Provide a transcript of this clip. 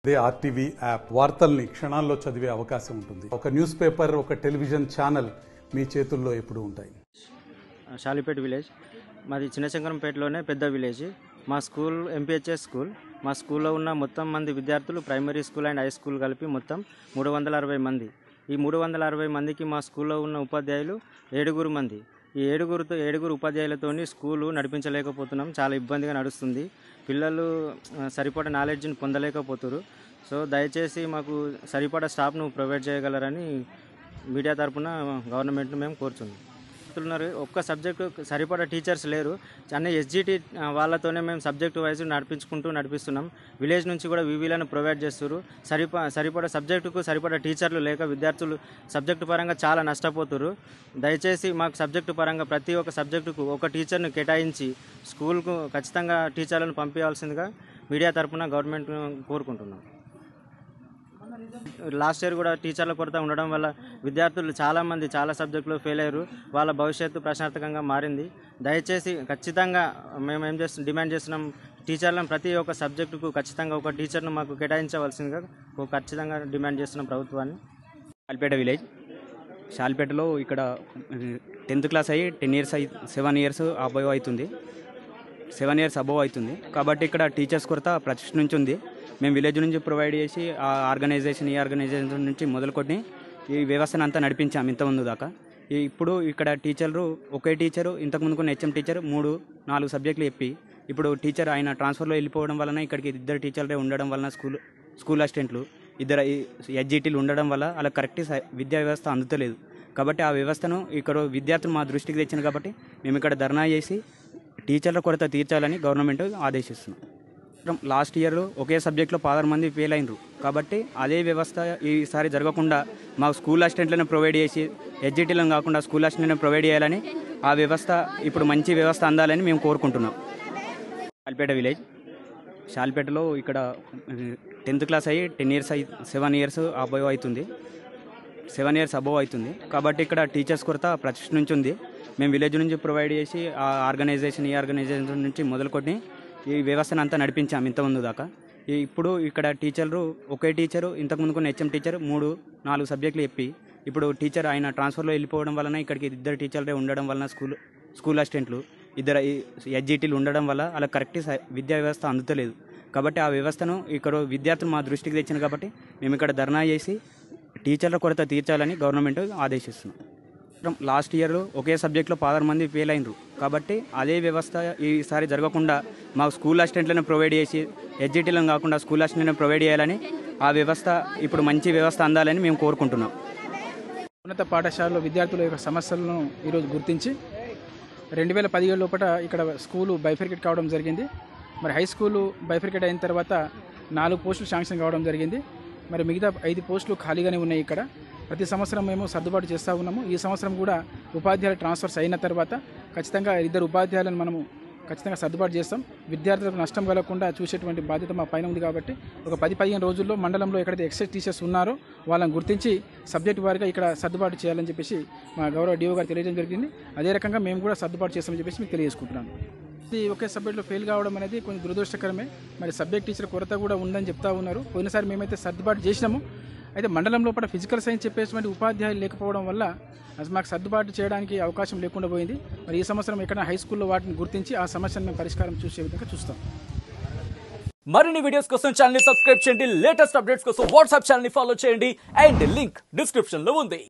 They RTV app వార్తల్ని క్షణాల్లో చదివే అవకాశం ఉంటుంది. ఒక న్యూస్ పేపర్, ఒక టెలివిజన్ ఛానల్ మీ చేతుల్లో ఎప్పుడూ ఉంటాయి. షాలిపేట విలేజ్ మాది చిన్నశంకరంపేటలోనే పెద్ద విలేజ్. మా స్కూల్ ఎంపీహెచ్ఎస్ స్కూల్. మా స్కూల్లో ఉన్న మొత్తం మంది విద్యార్థులు primary school and high school కలిపి మొత్తం 360 మంది. ఈ 360 మందికి మా స్కూల్లో ఉన్న ఉపాధ్యాయులు 7 మంది. ఈ 7 ఉపాధ్యాయులతోని స్కూలు నడిపించలేకపోతున్నాం. చాలా ఇబ్బందిగా నడుస్తుంది. పిల్లలు సరిపడా నాలెడ్జ్ని పొందలేకపోతున్నారు. సో దయచేసి మాకు సరిపడా స్టాఫ్ను ప్రొవైడ్ చేయగలరని మీడియా తరఫున గవర్నమెంట్ను మేము కోరుతున్నాం. ఒక్క సబ్జెక్టు సరిపడా టీచర్స్ లేరు. అన్ని ఎస్జిటి వాళ్ళతోనే మేము సబ్జెక్టు వైజ్ నడిపిస్తున్నాం. విలేజ్ నుంచి కూడా వివీలను ప్రొవైడ్ చేస్తారు. సరిపడా సబ్జెక్టుకు సరిపడా టీచర్లు లేక విద్యార్థులు సబ్జెక్టు పరంగా చాలా నష్టపోతున్నారు. దయచేసి మాకు సబ్జెక్టు పరంగా ప్రతి ఒక్క సబ్జెక్టుకు ఒక టీచర్ను కేటాయించి స్కూల్కు ఖచ్చితంగా టీచర్లను పంపించాల్సిందిగా మీడియా తరఫున గవర్నమెంట్ కోరుకుంటున్నాం. లాస్ట్ ఇయర్ కూడా టీచర్ల కొరత ఉండడం వల్ల విద్యార్థులు చాలామంది చాలా సబ్జెక్టులు ఫెయిల్ అయ్యారు. వాళ్ళ భవిష్యత్తు ప్రశ్నార్థకంగా మారింది. దయచేసి ఖచ్చితంగా మేము డిమాండ్ చేస్తున్నాం, టీచర్లను ప్రతి ఒక్క సబ్జెక్టుకు ఖచ్చితంగా ఒక టీచర్ను మాకు కేటాయించవలసిందిగా ఖచ్చితంగా డిమాండ్ చేస్తున్నాం ప్రభుత్వాన్ని. షాలిపేట విలేజ్. షాలిపేటలో ఇక్కడ 10th క్లాస్ అయ్యి 7 ఇయర్స్ అబోవ్ అవుతుంది. 7 ఇయర్స్ అబోవ్ అవుతుంది కాబట్టి ఇక్కడ టీచర్స్ కొరత ప్రతి నుంచి ఉంది. మేము విలేజ్ నుంచి ప్రొవైడ్ చేసి ఆ ఆర్గనైజేషన్ నుంచి మొదలుకొని ఈ వ్యవస్థను అంతా నడిపించాం ఇంతకుముందు దాకా. ఇప్పుడు ఇక్కడ టీచర్లు ఒకే టీచరు, ఇంతకుముందు కొన్ని హెచ్ఎం టీచర్ 3-4 సబ్జెక్టులు చెప్పి ఇప్పుడు టీచర్ ఆయన ట్రాన్స్ఫర్లో వెళ్ళిపోవడం వలన ఇక్కడికి 2 టీచర్లే ఉండడం వలన స్కూల్ అసిస్టెంట్లు 2 ఎస్జిటీలు ఉండడం వల్ల అలా కరెక్ట్ విద్యా వ్యవస్థ అందుతలేదు. కాబట్టి ఆ వ్యవస్థను ఇక్కడ విద్యార్థులు మా దృష్టికి తెచ్చింది కాబట్టి మేము ఇక్కడ ధర్నా చేసి టీచర్ల కొరత తీర్చాలని గవర్నమెంట్ ఆదేశిస్తున్నాం. లాస్ట్ ఇయర్ ఒకే సబ్జెక్ట్లో 16 మంది ఫెయిల్ అయినరు. కాబట్టి అదే వ్యవస్థ ఈసారి జరగకుండా మాకు స్కూల్ అసిస్టెంట్లను ప్రొవైడ్ చేసి ఎస్జిటీలను కాకుండా స్కూల్ అసిస్టెంట్లను ప్రొవైడ్ చేయాలని, ఆ వ్యవస్థ ఇప్పుడు మంచి వ్యవస్థ అందాలని మేము కోరుకుంటున్నాం. షాలిపేట విలేజ్. షాలిపేటలో ఇక్కడ 10th క్లాస్ అయ్యి 7 ఇయర్స్ అబోవ్ అవుతుంది. 7 ఇయర్స్ అబోవ్ అవుతుంది కాబట్టి ఇక్కడ టీచర్స్ కొరత ప్రతి నుంచి ఉంది. మేము విలేజ్ నుంచి ప్రొవైడ్ చేసి ఆ ఆర్గనైజేషన్ నుంచి మొదలుకొని ఈ వ్యవస్థను అంతా నడిపించాం ఇంతకుముందు దాకా. ఇప్పుడు ఇక్కడ టీచర్లు ఒకే టీచరు, ఇంతకుముందు కొన్ని హెచ్ఎం టీచర్ 3-4 సబ్జెక్టులు చెప్పి ఇప్పుడు టీచర్ ఆయన ట్రాన్స్ఫర్లో వెళ్ళిపోవడం వలన ఇక్కడికి 2 టీచర్లే ఉండడం వలన స్కూల్ అసిస్టెంట్లు 2 ఎస్జిటీలు ఉండడం వల్ల అలా కరెక్ట్ విద్యా వ్యవస్థ అందుతలేదు. కాబట్టి ఆ వ్యవస్థను ఇక్కడ విద్యార్థులు మా దృష్టికి తెచ్చింది కాబట్టి మేము ఇక్కడ ధర్నా చేసి టీచర్ల కొరత తీర్చాలని గవర్నమెంట్ ఆదేశిస్తున్నాం. లాస్ట్ ఇయర్ ఒకే సబ్జెక్ట్లో 16 మంది ఫెయిల్ అయినరు. కాబట్టి అదే వ్యవస్థ ఈసారి జరగకుండా మాకు స్కూల్ అసిస్టెంట్లను ప్రొవైడ్ చేసి ఎస్జిటీలను కాకుండా స్కూల్ అసిస్టెంట్లను ప్రొవైడ్ చేయాలని, ఆ వ్యవస్థ ఇప్పుడు మంచి వ్యవస్థ అందాలని మేము కోరుకుంటున్నాం. ఉన్నత పాఠశాలలో విద్యార్థుల యొక్క సమస్యలను ఈరోజు గుర్తించి 2017 లోపల ఇక్కడ స్కూలు బైఫర్కేట్ కావడం జరిగింది. మరి హై స్కూలు బైఫర్కేట్ అయిన తర్వాత 4 పోస్టులు శాంక్షన్ కావడం జరిగింది. మరి మిగతా 5 పోస్టులు ఖాళీగానే ఉన్నాయి. ఇక్కడ ప్రతి సంవత్సరం మేము సర్దుబాటు చేస్తూ ఉన్నాము. ఈ సంవత్సరం కూడా ఉపాధ్యాయుల ట్రాన్స్ఫర్స్ అయిన తర్వాత ఖచ్చితంగా 2 ఉపాధ్యాయులను మనము ఖచ్చితంగా సర్దుబాటు చేస్తాం. విద్యార్థులకు నష్టం కలగకుండా చూసేటువంటి బాధ్యత మా పైన ఉంది. కాబట్టి ఒక 10-15 రోజుల్లో మండలంలో ఎక్కడైతే ఎక్సైజ్ టీచర్స్ ఉన్నారో వాళ్ళని గుర్తించి సబ్జెక్టు వారిగా ఇక్కడ సర్దుబాటు చేయాలని చెప్పేసి మా గౌరవ డిఓ గారు తెలియజేయడం జరిగింది. అదే రకంగా మేము కూడా సర్దుబాటు చేస్తామని చెప్పేసి మీకు తెలియజేసుకుంటున్నాను. ఇది ఒకే సబ్జెక్టులో ఫెయిల్ కావడం అనేది కొంచెం దురదృష్టకరమే. మరి సబ్జెక్ట్ టీచర్ కొరత కూడా ఉందని చెప్తా ఉన్నారు. పోయినసారి మేమైతే సర్దుబాటు చేసినాము. అయితే మండలం లోపల ఫిజికల్ సైన్స్ చెప్పేటువంటి ఉపాధ్యాయులు లేకపోవడం వల్ల మాకు సర్దుబాటు చేయడానికి అవకాశం లేకుండా పోయింది. మరి ఈ సంవత్సరం ఎక్కడ హై స్కూల్లో వాటిని గుర్తించి ఆ సమస్యను మేము పరిష్కారం చూసే విధంగా చూస్తాం. మరిన్ని వీడియోస్ కోసం ఛానల్ ని సబ్స్క్రైబ్ చేయండి. లేటెస్ట్ అప్డేట్స్ కోసం వాట్సాప్ ఛానల్ ని ఫాలో చేయండి. అండ్ లింక్ డిస్క్రిప్షన్ లో ఉంది.